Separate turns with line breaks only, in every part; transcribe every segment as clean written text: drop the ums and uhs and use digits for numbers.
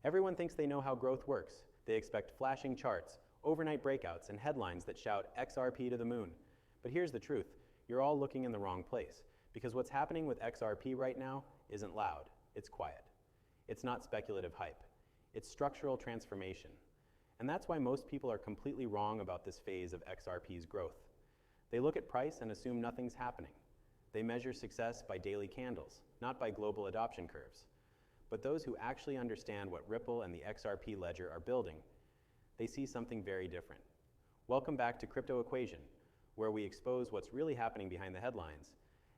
Everyone thinks they know how growth works. They expect flashing charts, overnight breakouts, and headlines that shout XRP to the moon. But here's the truth. You're all looking in the wrong place, because what's happening with XRP right now isn't loud, it's quiet. It's not speculative hype. It's structural transformation. And that's why most people are completely wrong about this phase of XRP's growth. They look at price and assume nothing's happening. They measure success by daily candles, not by global adoption curves. But those who actually understand what Ripple and the XRP ledger are building, they see something very different. Welcome back to Crypto Equation, where we expose what's really happening behind the headlines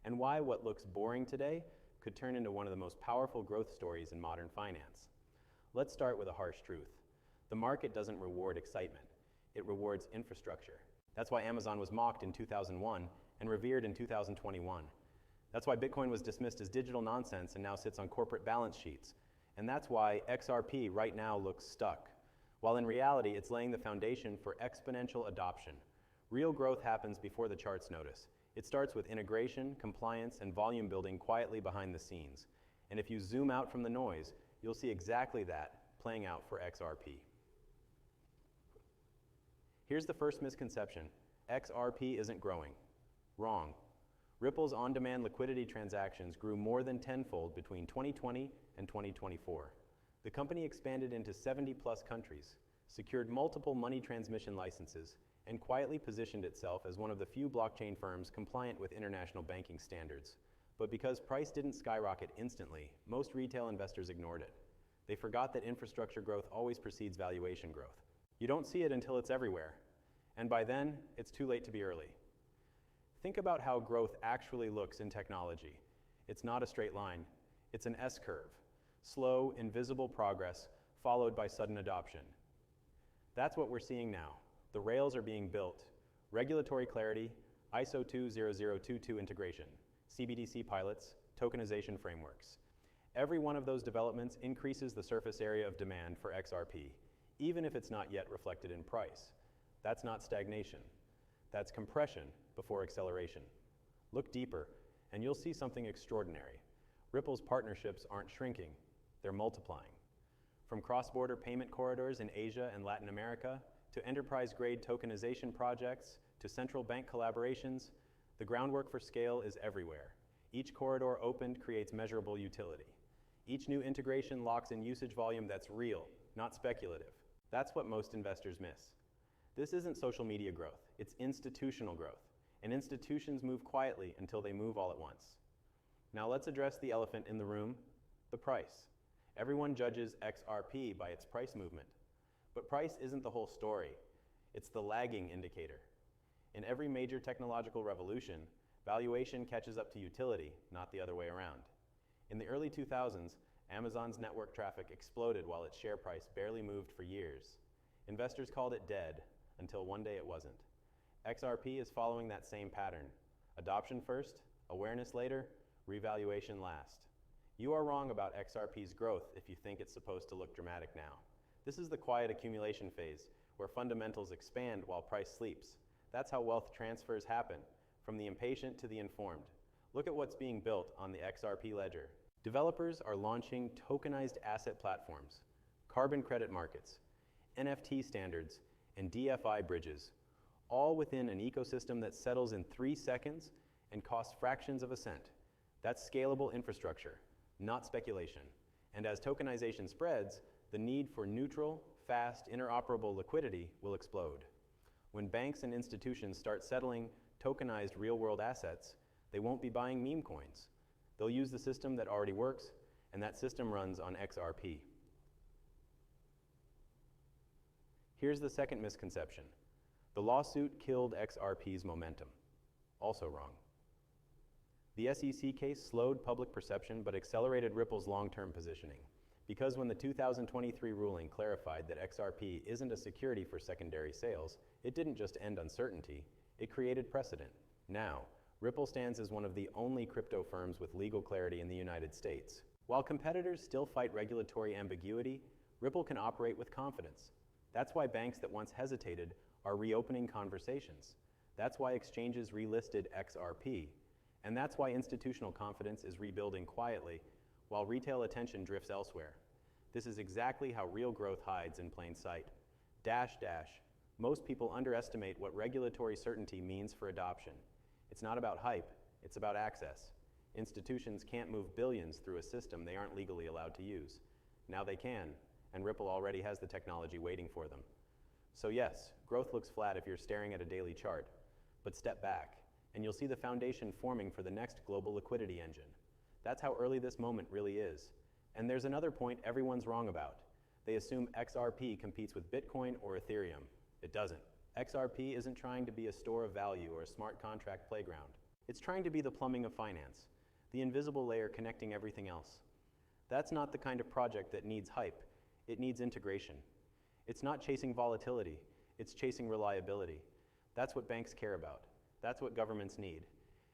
and why what looks boring today could turn into one of the most powerful growth stories in modern finance. Let's start with a harsh truth. The market doesn't reward excitement. It rewards infrastructure. That's why Amazon was mocked in 2001 and revered in 2021. That's why Bitcoin was dismissed as digital nonsense and now sits on corporate balance sheets. And that's why XRP right now looks stuck, while in reality it's laying the foundation for exponential adoption. Real growth happens before the charts notice. It starts with integration, compliance, and volume building quietly behind the scenes. And if you zoom out from the noise, you'll see exactly that playing out for XRP. Here's the first misconception. XRP isn't growing. Wrong. Ripple's on-demand liquidity transactions grew more than tenfold between 2020 and 2024. The company expanded into 70-plus countries, secured multiple money transmission licenses, and quietly positioned itself as one of the few blockchain firms compliant with international banking standards. But because price didn't skyrocket instantly, most retail investors ignored it. They forgot that infrastructure growth always precedes valuation growth. You don't see it until it's everywhere, and by then, it's too late to be early. Think about how growth actually looks in technology. It's not a straight line. It's an S-curve. Slow, invisible progress, followed by sudden adoption. That's what we're seeing now. The rails are being built. Regulatory clarity, ISO 20022 integration, CBDC pilots, tokenization frameworks. Every one of those developments increases the surface area of demand for XRP, even if it's not yet reflected in price. That's not stagnation. That's compression before acceleration. Look deeper, and you'll see something extraordinary. Ripple's partnerships aren't shrinking, they're multiplying. From cross-border payment corridors in Asia and Latin America, to enterprise-grade tokenization projects, to central bank collaborations, the groundwork for scale is everywhere. Each corridor opened creates measurable utility. Each new integration locks in usage volume that's real, not speculative. That's what most investors miss. This isn't social media growth, it's institutional growth. And institutions move quietly until they move all at once. Now let's address the elephant in the room, the price. Everyone judges XRP by its price movement. But price isn't the whole story. It's the lagging indicator. In every major technological revolution, valuation catches up to utility, not the other way around. In the early 2000s, Amazon's network traffic exploded while its share price barely moved for years. Investors called it dead, until one day it wasn't. XRP is following that same pattern. Adoption first, awareness later, revaluation last. You are wrong about XRP's growth if you think it's supposed to look dramatic now. This is the quiet accumulation phase, where fundamentals expand while price sleeps. That's how wealth transfers happen, from the impatient to the informed. Look at what's being built on the XRP ledger. Developers are launching tokenized asset platforms, carbon credit markets, NFT standards, and DFI bridges, all within an ecosystem that settles in 3 seconds and costs fractions of a cent. That's scalable infrastructure, not speculation. And as tokenization spreads, the need for neutral, fast, interoperable liquidity will explode. When banks and institutions start settling tokenized real-world assets, they won't be buying meme coins. They'll use the system that already works, and that system runs on XRP. Here's the second misconception. The lawsuit killed XRP's momentum. Also wrong. The SEC case slowed public perception but accelerated Ripple's long-term positioning. Because when the 2023 ruling clarified that XRP isn't a security for secondary sales, it didn't just end uncertainty, it created precedent. Now, Ripple stands as one of the only crypto firms with legal clarity in the United States. While competitors still fight regulatory ambiguity, Ripple can operate with confidence. That's why banks that once hesitated are reopening conversations. That's why exchanges relisted XRP. And that's why institutional confidence is rebuilding quietly while retail attention drifts elsewhere. This is exactly how real growth hides in plain sight. Dash dash. Most people underestimate what regulatory certainty means for adoption. It's not about hype, it's about access. Institutions can't move billions through a system they aren't legally allowed to use. Now they can, and Ripple already has the technology waiting for them. So yes, growth looks flat if you're staring at a daily chart, but step back, and you'll see the foundation forming for the next global liquidity engine. That's how early this moment really is. And there's another point everyone's wrong about. They assume XRP competes with Bitcoin or Ethereum. It doesn't. XRP isn't trying to be a store of value or a smart contract playground. It's trying to be the plumbing of finance, the invisible layer connecting everything else. That's not the kind of project that needs hype. It needs integration. It's not chasing volatility. It's chasing reliability. That's what banks care about. That's what governments need.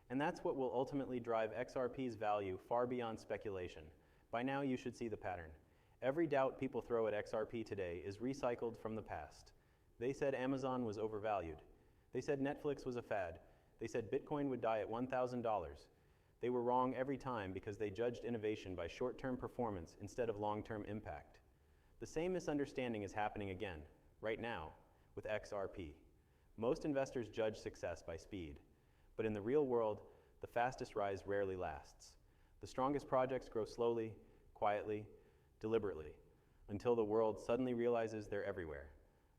And that's what will ultimately drive XRP's value far beyond speculation. By now, you should see the pattern. Every doubt people throw at XRP today is recycled from the past. They said Amazon was overvalued. They said Netflix was a fad. They said Bitcoin would die at $1,000. They were wrong every time because they judged innovation by short-term performance instead of long-term impact. The same misunderstanding is happening again, right now, with XRP. Most investors judge success by speed, but in the real world, the fastest rise rarely lasts. The strongest projects grow slowly, quietly, deliberately, until the world suddenly realizes they're everywhere.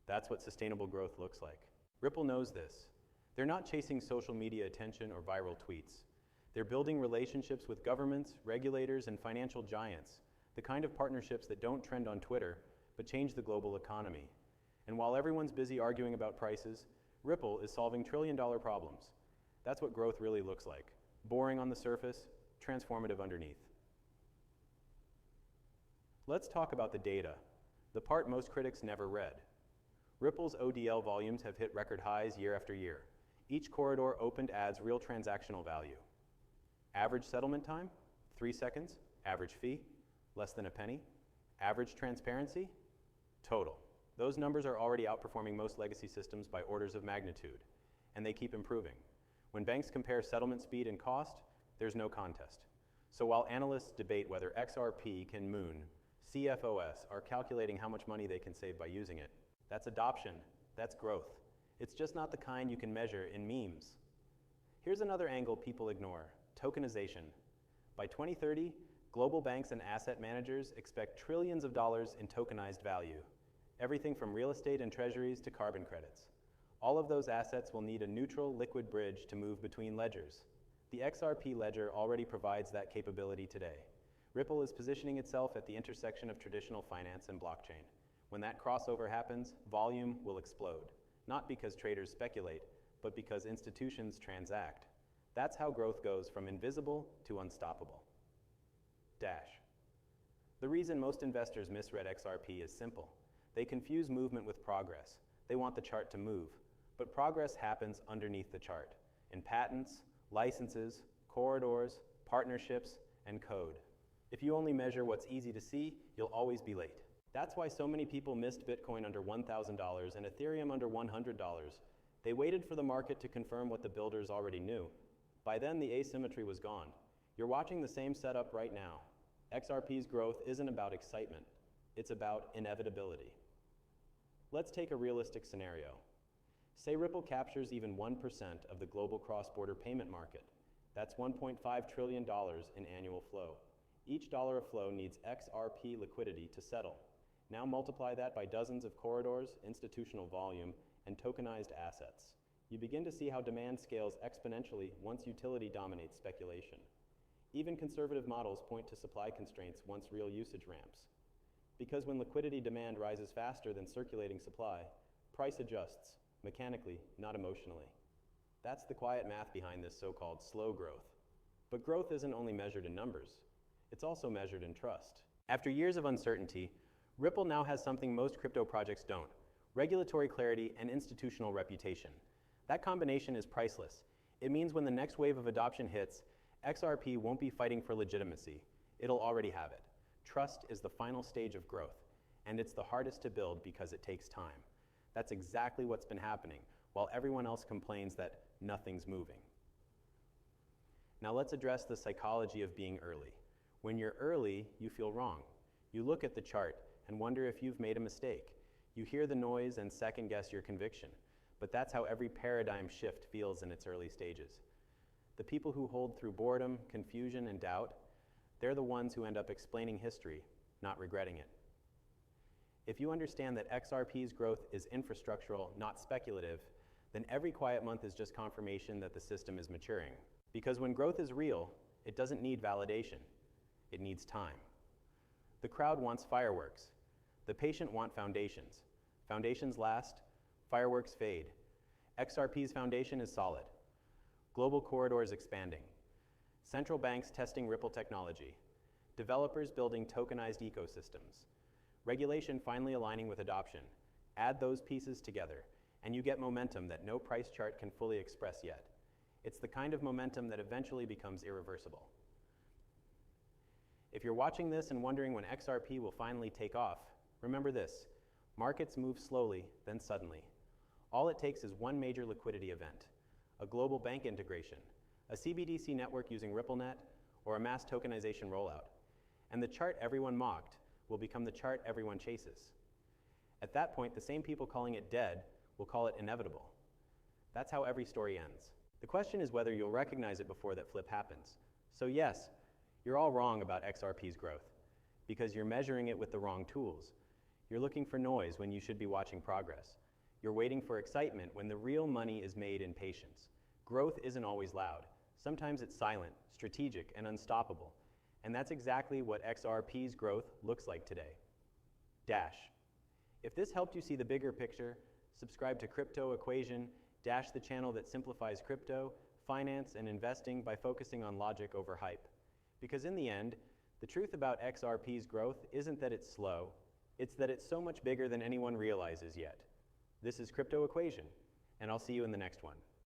That's what sustainable growth looks like. Ripple knows this. They're not chasing social media attention or viral tweets. They're building relationships with governments, regulators, and financial giants, the kind of partnerships that don't trend on Twitter, but change the global economy. And while everyone's busy arguing about prices, Ripple is solving trillion-dollar problems. That's what growth really looks like. Boring on the surface, transformative underneath. Let's talk about the data, the part most critics never read. Ripple's ODL volumes have hit record highs year after year. Each corridor opened adds real transactional value. Average settlement time, 3 seconds. Average fee, less than a penny. Average transparency, total. Those numbers are already outperforming most legacy systems by orders of magnitude, and they keep improving. When banks compare settlement speed and cost, there's no contest. So while analysts debate whether XRP can moon, CFOs are calculating how much money they can save by using it. That's adoption, that's growth. It's just not the kind you can measure in memes. Here's another angle people ignore, tokenization. By 2030, global banks and asset managers expect trillions of dollars in tokenized value, everything from real estate and treasuries to carbon credits. All of those assets will need a neutral, liquid bridge to move between ledgers. The XRP ledger already provides that capability today. Ripple is positioning itself at the intersection of traditional finance and blockchain. When that crossover happens, volume will explode. Not because traders speculate, but because institutions transact. That's how growth goes from invisible to unstoppable. Dash. The reason most investors misread XRP is simple. They confuse movement with progress. They want the chart to move. But progress happens underneath the chart, in patents, licenses, corridors, partnerships, and code. If you only measure what's easy to see, you'll always be late. That's why so many people missed Bitcoin under $1,000 and Ethereum under $100. They waited for the market to confirm what the builders already knew. By then, the asymmetry was gone. You're watching the same setup right now. XRP's growth isn't about excitement. It's about inevitability. Let's take a realistic scenario. Say Ripple captures even 1% of the global cross-border payment market. That's $1.5 trillion in annual flow. Each dollar of flow needs XRP liquidity to settle. Now multiply that by dozens of corridors, institutional volume, and tokenized assets. You begin to see how demand scales exponentially once utility dominates speculation. Even conservative models point to supply constraints once real usage ramps. Because when liquidity demand rises faster than circulating supply, price adjusts, mechanically, not emotionally. That's the quiet math behind this so-called slow growth. But growth isn't only measured in numbers. It's also measured in trust. After years of uncertainty, Ripple now has something most crypto projects don't: regulatory clarity and institutional reputation. That combination is priceless. It means when the next wave of adoption hits, XRP won't be fighting for legitimacy. It'll already have it. Trust is the final stage of growth, and it's the hardest to build because it takes time. That's exactly what's been happening, while everyone else complains that nothing's moving. Now let's address the psychology of being early. When you're early, you feel wrong. You look at the chart and wonder if you've made a mistake. You hear the noise and second guess your conviction. But that's how every paradigm shift feels in its early stages. The people who hold through boredom, confusion, and doubt, they're the ones who end up explaining history, not regretting it. If you understand that XRP's growth is infrastructural, not speculative, then every quiet month is just confirmation that the system is maturing. Because when growth is real, it doesn't need validation. It needs time. The crowd wants fireworks. The patient want foundations. Foundations last, fireworks fade. XRP's foundation is solid. Global corridors expanding. Central banks testing Ripple technology. Developers building tokenized ecosystems. Regulation finally aligning with adoption. Add those pieces together, and you get momentum that no price chart can fully express yet. It's the kind of momentum that eventually becomes irreversible. If you're watching this and wondering when XRP will finally take off, remember this: markets move slowly, then suddenly. All it takes is one major liquidity event, a global bank integration, a CBDC network using RippleNet, or a mass tokenization rollout. And the chart everyone mocked will become the chart everyone chases. At that point, the same people calling it dead will call it inevitable. That's how every story ends. The question is whether you'll recognize it before that flip happens. So yes, you're all wrong about XRP's growth, because you're measuring it with the wrong tools. You're looking for noise when you should be watching progress. You're waiting for excitement when the real money is made in patience. Growth isn't always loud. Sometimes it's silent, strategic, and unstoppable. And that's exactly what XRP's growth looks like today. Dash. If this helped you see the bigger picture, subscribe to Crypto Equation, Dash, the channel that simplifies crypto, finance, and investing by focusing on logic over hype. Because in the end, the truth about XRP's growth isn't that it's slow, it's that it's so much bigger than anyone realizes yet. This is Crypto Equation, and I'll see you in the next one.